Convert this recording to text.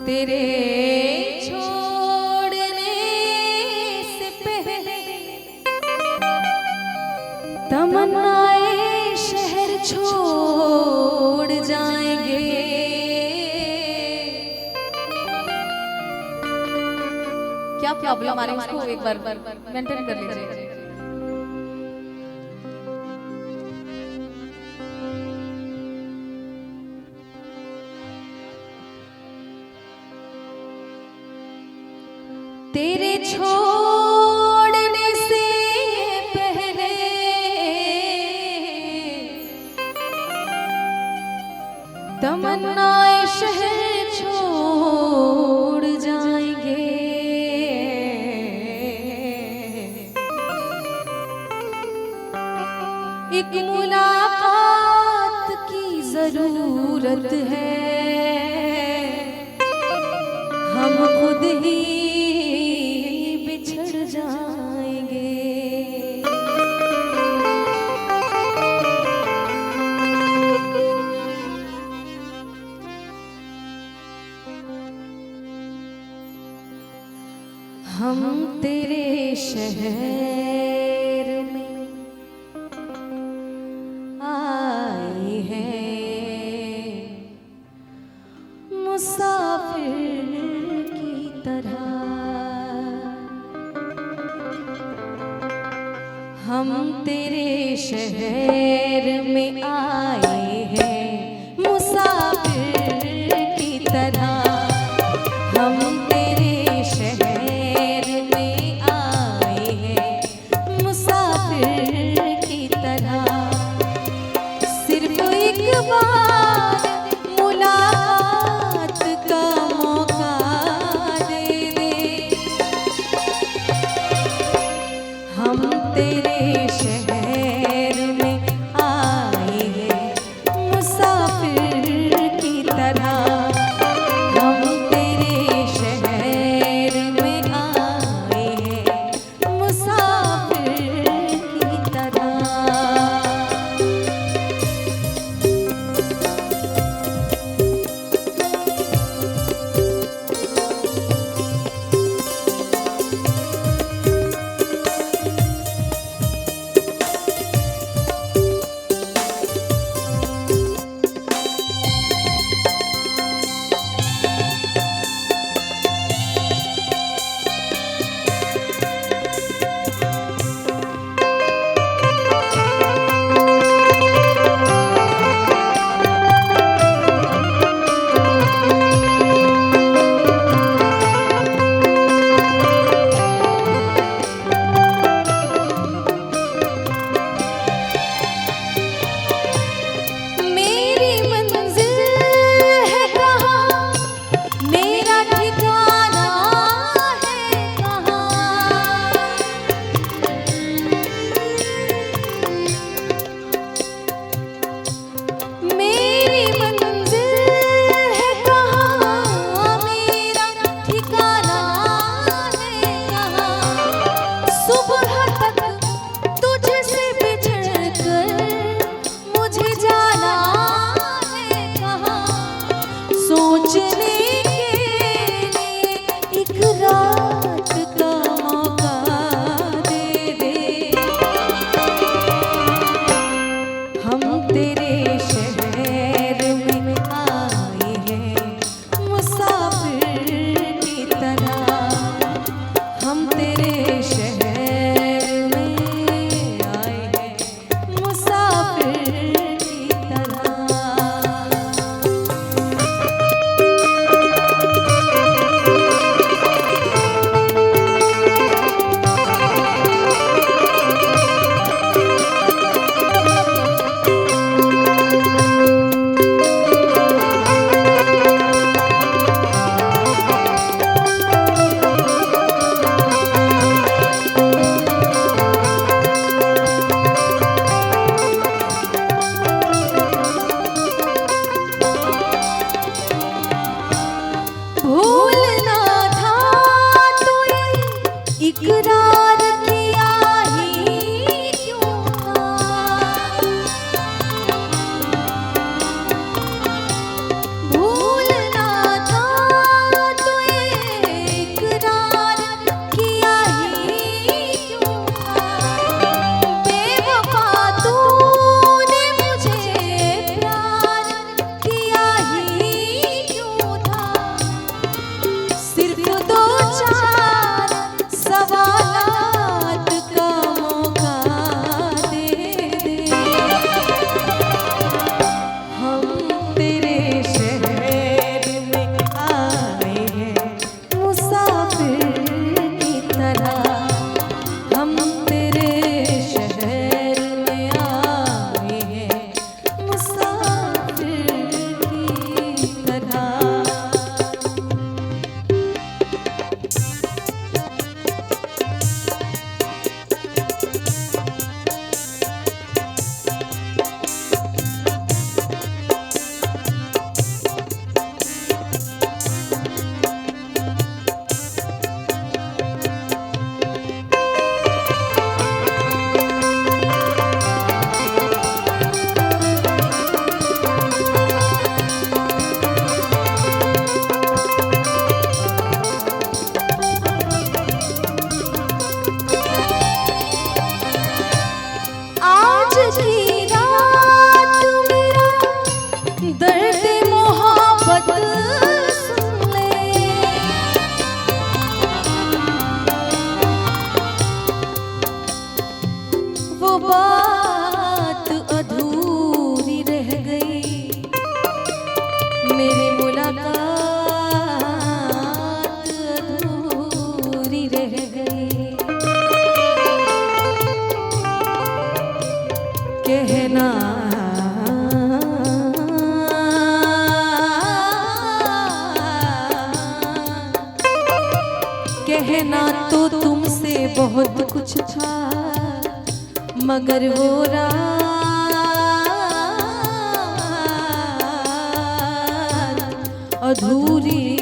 तेरे छोड़ने से पहले तमन्नाएं शहर छोड़ जाएंगे। क्या प्रॉब्लम आ रही है उसको एक बार मेंटेन कर लीजिए। तेरे छोड़ने से पहले तमन्नाएं शहर छोड़ जाएंगे। एक मुलाकात की जरूरत है, हम खुद ही बिछड़ जाएंगे। हम तेरे शहर में आए हैं मुसाफिर की तरह। हम तेरे शहर में आए हैं मुसाफिर की तरह। हम तेरे शहर में आए हैं मुसाफिर की तरह। सिर्फ एक बार मुलाकात का मौका दे दे। हम तेरे शहर में आए हैं मुसाफिर की तरह। हम तेरे शहर में आए हैं मुसाफिर की तरह। था मगर वो रात अधूरी